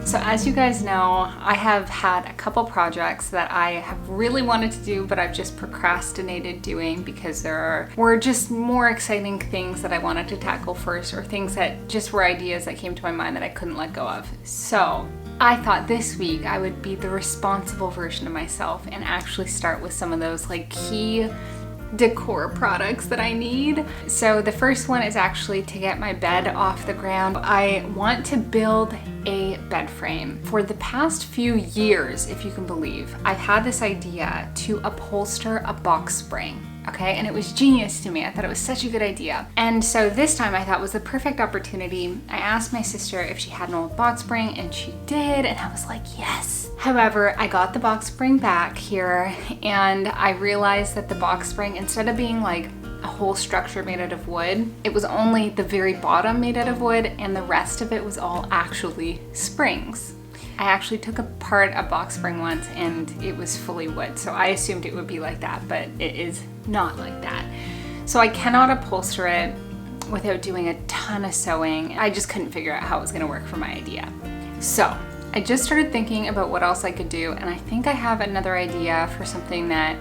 So as you guys know, I have had a couple projects that I have really wanted to do, but I've just procrastinated doing because were just more exciting things that I wanted to tackle first, or things that just were ideas that came to my mind that I couldn't let go of. So I thought this week I would be the responsible version of myself and actually start with some of those like key decor products that I need. So the first one is actually to get my bed off the ground. I want to build a bed frame. For the past few years, if you can believe, I've had this idea to upholster a box spring. Okay, and it was genius to me. I thought it was such a good idea. And so this time I thought was the perfect opportunity. I asked my sister if she had an old box spring, and she did, and I was like, yes. However, I got the box spring back here, and I realized that the box spring, instead of being like a whole structure made out of wood, it was only the very bottom made out of wood, and the rest of it was all actually springs. I actually took apart a box spring once and it was fully wood, so I assumed it would be like that, but it is not like that. So I cannot upholster it without doing a ton of sewing. I just couldn't figure out how it was gonna work for my idea. So I just started thinking about what else I could do, and I think I have another idea for something that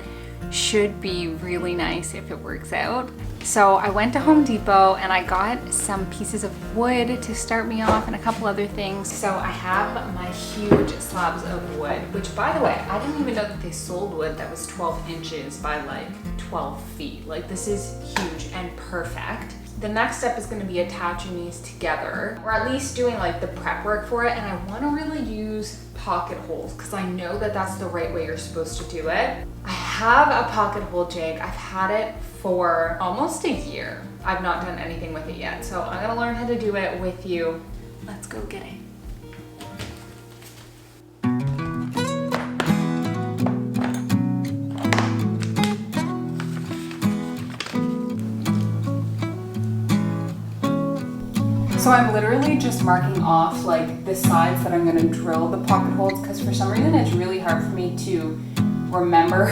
should be really nice if it works out. So I went to Home Depot and I got some pieces of wood to start me off and a couple other things. So I have my huge slabs of wood, which by the way, I didn't even know that they sold wood that was 12 inches by like 12 feet. Like this is huge and perfect. The next step is going to be attaching these together, or at least doing like the prep work for it. And I want to really use pocket holes because I know that that's the right way you're supposed to do it. I have a pocket hole jig. I've had it for almost a year. I've not done anything with it yet. So I'm going to learn how to do it with you. Let's go get it. So I'm literally just marking off like the sides that I'm gonna drill the pocket holes, because for some reason it's really hard for me to remember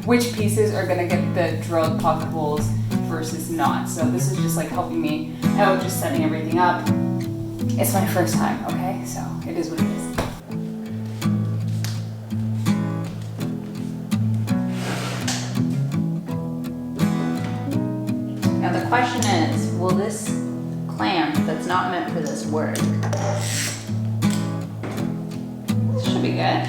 which pieces are gonna get the drilled pocket holes versus not. So this is just like helping me out, just setting everything up. It's my first time, okay? So it is what it is. Now the question is, will this clamp that's not meant for this work? This should be good.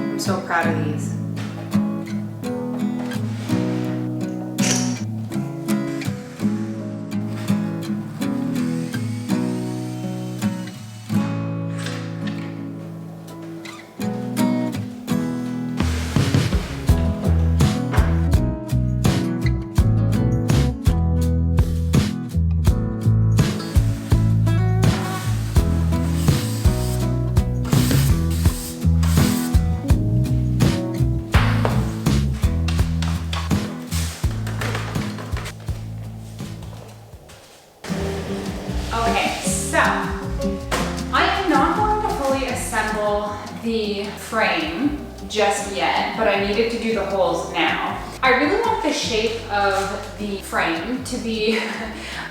I'm so proud of these. Okay, so I am not going to fully assemble the frame just yet, but I needed to do the holes now. I really want the shape of the frame to be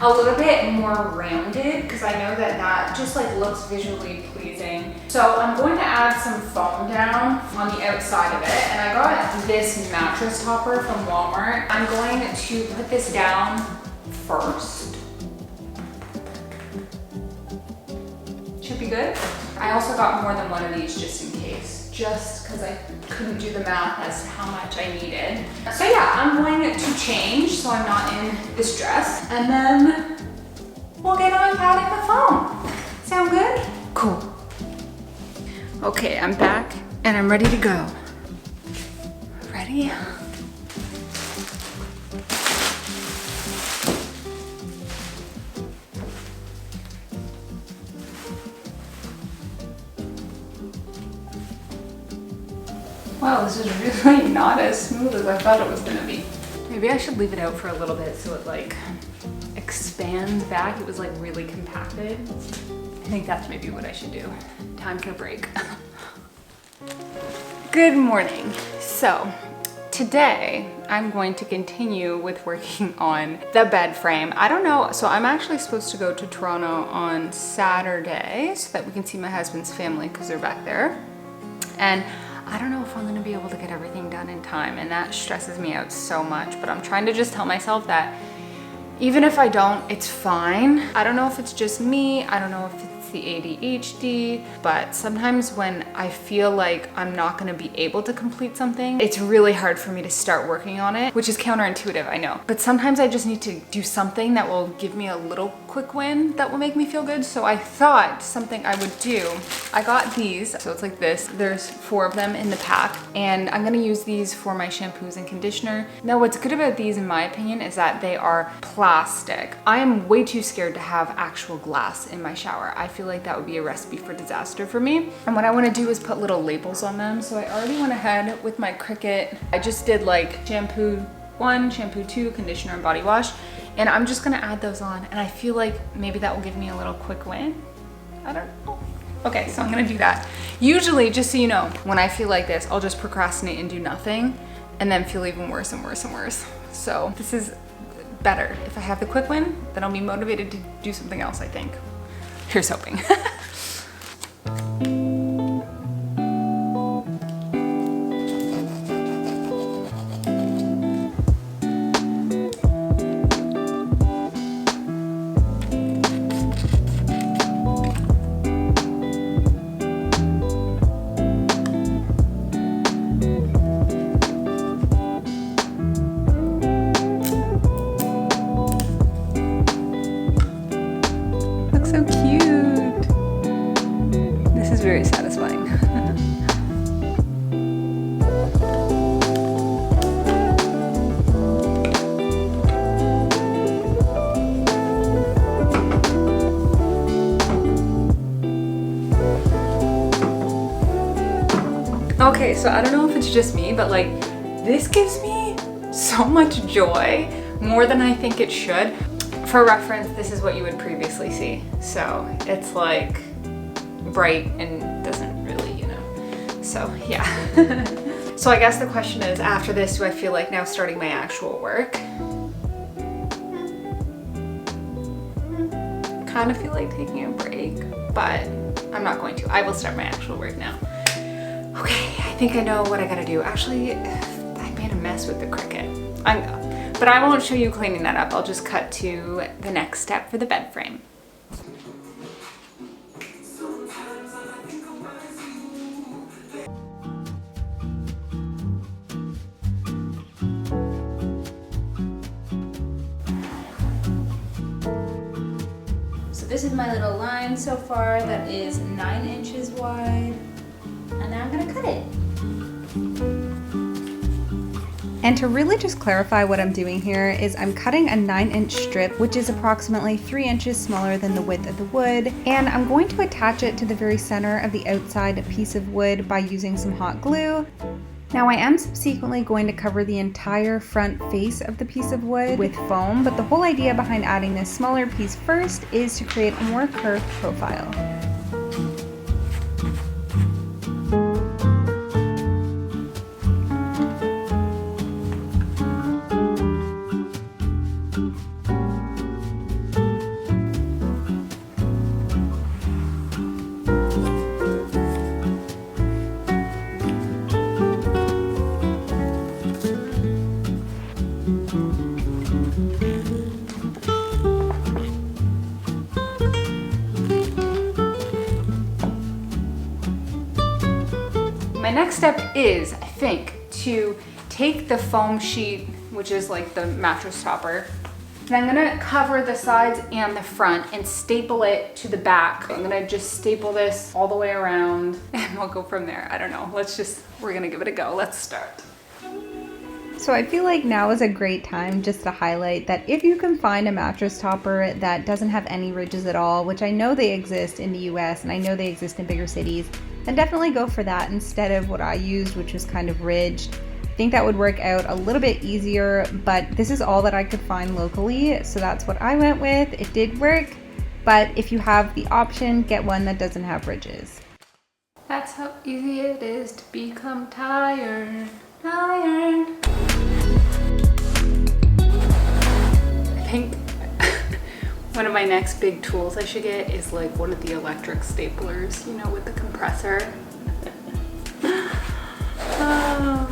a little bit more rounded, because I know that that just like looks visually pleasing. So I'm going to add some foam down on the outside of it, and I got this mattress topper from Walmart. I'm going to put this down first. Should be good. I also got more than one of these just in case, just because I couldn't do the math as to how much I needed. So yeah, I'm going to change so I'm not in this dress, and then we'll get on adding the foam. Sound good? Cool. Okay, I'm back and I'm ready to go. Ready? Wow, this is really not as smooth as I thought it was gonna be. Maybe I should leave it out for a little bit so it expand back. It was like really compacted. I think that's maybe what I should do. Time for a break. Good morning. So today I'm going to continue with working on the bed frame. I don't know, so I'm actually supposed to go to Toronto on Saturday so that we can see my husband's family because they're back there. And I don't know if I'm gonna be able to get everything done in time, and that stresses me out so much, but I'm trying to just tell myself that even if I don't, it's fine. I don't know if it's just me, I don't know if it's the ADHD, but sometimes when I feel like I'm not gonna be able to complete something, it's really hard for me to start working on it, which is counterintuitive, I know. But sometimes I just need to do something that will give me a little quick win that will make me feel good. So I thought something I would do, I got these, so it's like this. There's 4 of them in the pack, and I'm gonna use these for my shampoos and conditioner. Now what's good about these in my opinion is that they are plastic. I am way too scared to have actual glass in my shower. I feel like that would be a recipe for disaster for me. And what I want to do is put little labels on them. So I already went ahead with my Cricut. I just did like shampoo 1, shampoo 2, conditioner and body wash. And I'm just gonna add those on. And I feel like maybe that will give me a little quick win. I don't know. Okay, so I'm gonna do that. Usually, just so you know, when I feel like this, I'll just procrastinate and do nothing and then feel even worse and worse and worse. So this is better. If I have the quick win, then I'll be motivated to do something else, I think. Here's hoping. So cute. This is very satisfying. Okay, so I don't know if it's just me, but like this gives me so much joy, more than I think it should. For reference, this is what you would previously see. So it's like bright and doesn't really, you know, so yeah. So I guess the question is, after this, do I feel like now starting my actual work? Kind of feel like taking a break, but I'm not going to. I will start my actual work now. Okay, I think I know what I gotta do. Actually, I made a mess with the Cricut. But I won't show you cleaning that up. I'll just cut to the next step for the bed frame. So this is my little line so far that is 9 inches wide. And now I'm gonna cut it. And to really just clarify what I'm doing here is I'm cutting a 9-inch strip, which is approximately 3 inches smaller than the width of the wood. And I'm going to attach it to the very center of the outside piece of wood by using some hot glue. Now I am subsequently going to cover the entire front face of the piece of wood with foam, but the whole idea behind adding this smaller piece first is to create a more curved profile. My next step is, I think, to take the foam sheet, which is like the mattress topper, and I'm gonna cover the sides and the front and staple it to the back. I'm gonna just staple this all the way around and we'll go from there. I don't know, we're gonna give it a go. Let's start. So I feel like now is a great time just to highlight that if you can find a mattress topper that doesn't have any ridges at all, which I know they exist in the US and I know they exist in bigger cities, then definitely go for that instead of what I used, which was kind of ridged. think that would work out a little bit easier, but this is all that I could find locally, so that's what I went with. It did work, but if you have the option, get one that doesn't have ridges. That's how easy it is to become tired. Tired. I think one of my next big tools I should get is like one of the electric staplers, you know, with the compressor. Oh.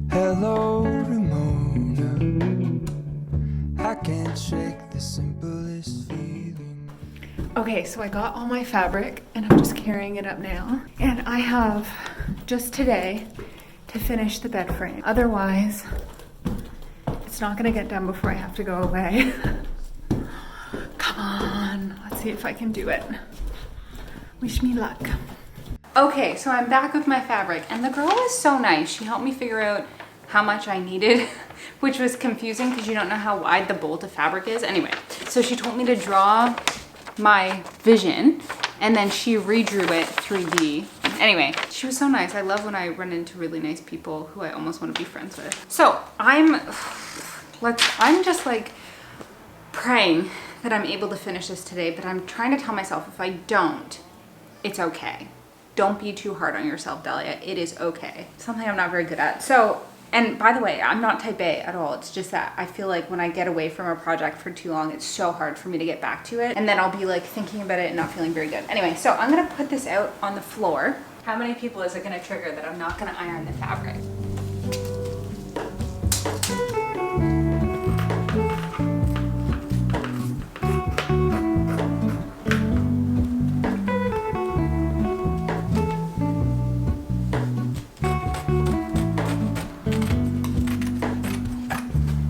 Hello, Ramona. I can't shake the simplest feeling. Okay, so I got all my fabric and I'm just carrying it up now. And I have just today to finish the bed frame. Otherwise, it's not gonna get done before I have to go away. Come on, let's see if I can do it. Wish me luck. Okay, so I'm back with my fabric and the girl was so nice. She helped me figure out how much I needed, which was confusing because you don't know how wide the bolt of fabric is. Anyway, so she told me to draw my vision and then she redrew it 3D. Anyway, she was so nice. I love when I run into really nice people who I almost want to be friends with. So I'm just like praying that I'm able to finish this today, but I'm trying to tell myself if I don't, it's okay. Don't be too hard on yourself, Dahlia. It is okay. Something I'm not very good at. So, and by the way, I'm not type A at all. It's just that I feel like when I get away from a project for too long, it's so hard for me to get back to it. And then I'll be like thinking about it and not feeling very good. Anyway, so I'm gonna put this out on the floor. How many people is it gonna trigger that I'm not gonna iron the fabric?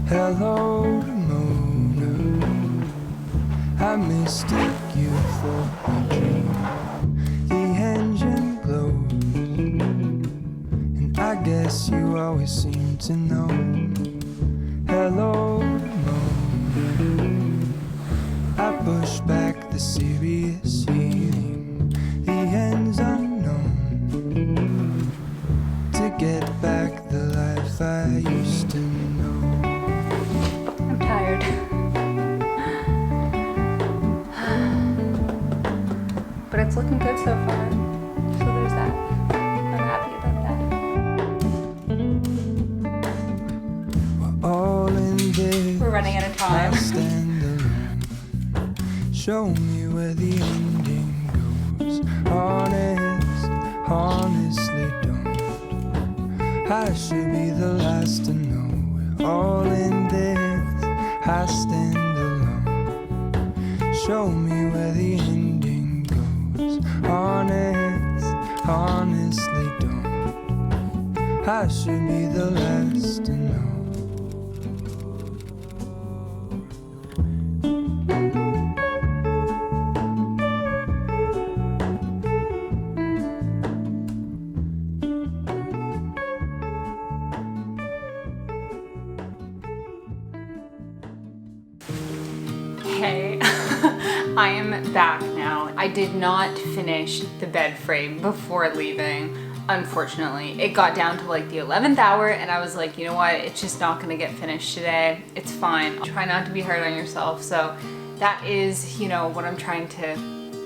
Hello, Ramona. I mistook you for a dream. The engine glows, and I guess you always seem to know. Hello, Ramona. I push back the serious feeling. The end's unknown. To get back the life I used to know. I'm tired. But it's looking good so far. So there's that. I'm happy about that. We're all in this. We're running out of time. I stand alone. Show me where the ending goes. Honestly don't. I should be the last to know. We're all in this. I stand alone. Show me where the ending goes. Honestly don't. I should be the last to know. Hey, I am back now. I did not finish the bed frame before leaving, unfortunately. It got down to like the 11th hour and I was like, you know what, it's just not gonna get finished today. It's fine. Try not to be hard on yourself. So that is, you know, what I'm trying to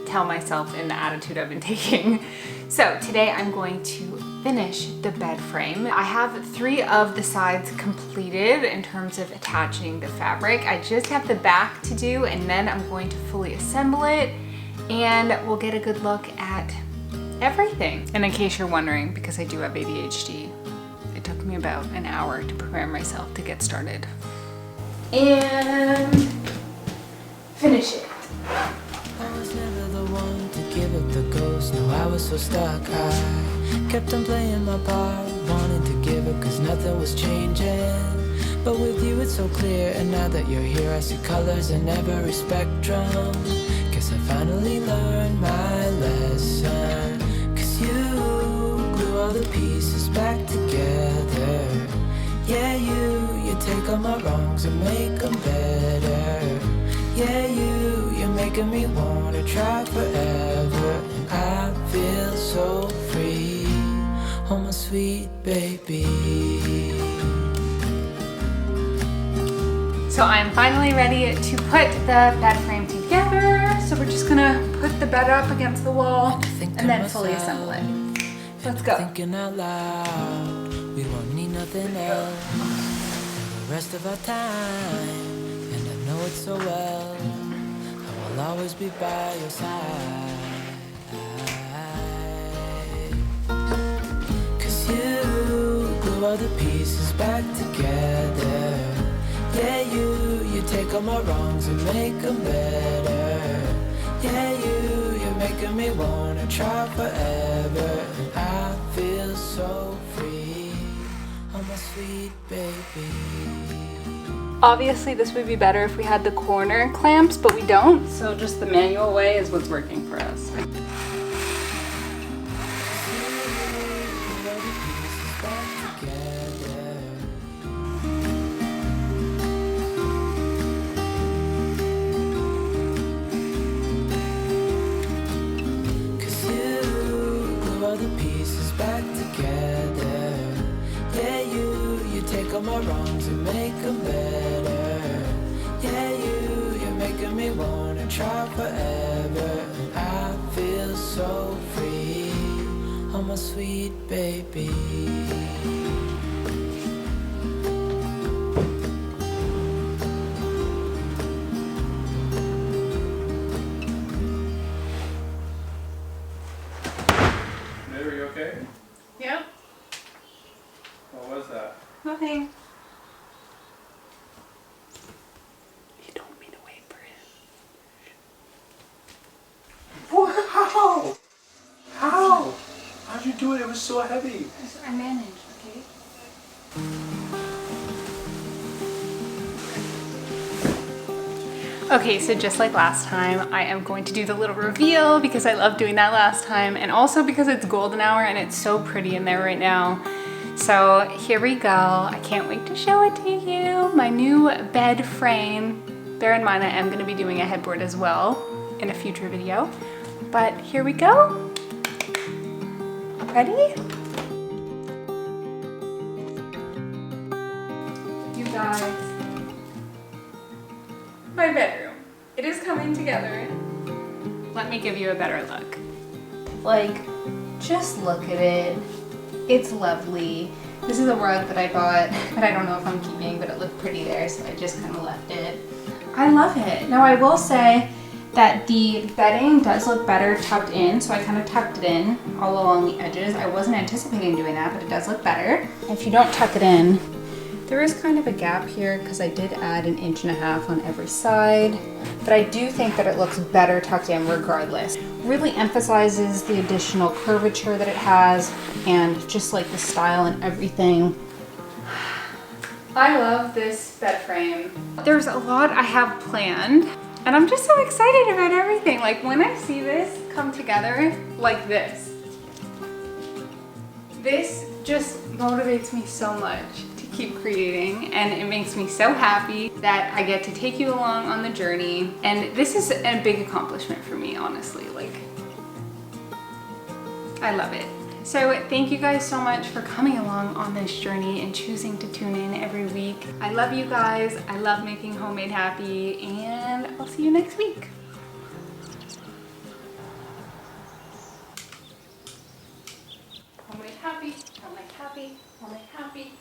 tell myself in the attitude I've been taking. So today I'm going to finish the bed frame. I have 3 of the sides completed in terms of attaching the fabric. I just have the back to do and then I'm going to fully assemble it and we'll get a good look at everything. And in case you're wondering, because I do have ADHD, it took me about an hour to prepare myself to get started. And finish it. I was never the one to give up the ghost. No, I was so stuck. I kept on playing my part, wanting to give up cause nothing was changing. But with you it's so clear, and now that you're here I see colors in every spectrum. Guess I finally learned my lesson. Cause you glue all the pieces back together. Yeah, you take all my wrongs and make them better. Yeah, you're making me wanna try forever. And I feel so free, oh my sweet baby. So I'm finally ready to put the bed frame together. So we're just gonna put the bed up against the wall and then fully assemble it. Let's go. Thinking out loud, we won't need nothing else for the rest of our time. And I know it so well, I will always be by your side. Cause you glue all the pieces back together. Yeah, you take all my wrongs and make them better. Yeah, you're making me wanna try forever. And I feel so free, oh my sweet baby. Obviously this would be better if we had the corner clamps, but we don't. So just the manual way is what's working for us. My wrongs and make them better. Yeah, you're making me wanna try forever. And I feel so free, oh my sweet baby. Are you okay? Yep. What was that? Nothing. You don't want me to wait for him. Wow! How? How'd you do it? It was so heavy. I managed, okay? Okay, so just like last time, I am going to do the little reveal because I loved doing that last time, and also because it's golden hour and it's so pretty in there right now. So here we go. I can't wait to show it to you. My new bed frame. Bear in mind I am going to be doing a headboard as well in a future video. But here we go. Ready? You guys. My bedroom. It is coming together. Let me give you a better look. Like, just look at it. It's lovely. This is a rug that I bought, but I don't know if I'm keeping, but it looked pretty there, so I just kind of left it. I love it. Now I will say that the bedding does look better tucked in, so I kind of tucked it in all along the edges. I wasn't anticipating doing that, but it does look better. If you don't tuck it in, there is kind of a gap here because I did add 1.5 inches on every side, but I do think that it looks better tucked in regardless. Really emphasizes the additional curvature that it has and just like the style and everything. I love this bed frame. There's a lot I have planned, and I'm just so excited about everything. Like when I see this come together like this just motivates me so much to keep creating, and it makes me so happy that I get to take you along on the journey. And this is a big accomplishment for me, honestly. Like, I love it. So thank you guys so much for coming along on this journey and choosing to tune in every week. I love you guys. I love making Homemade happy, and I'll see you next week. Homemade happy, homemade happy, homemade happy.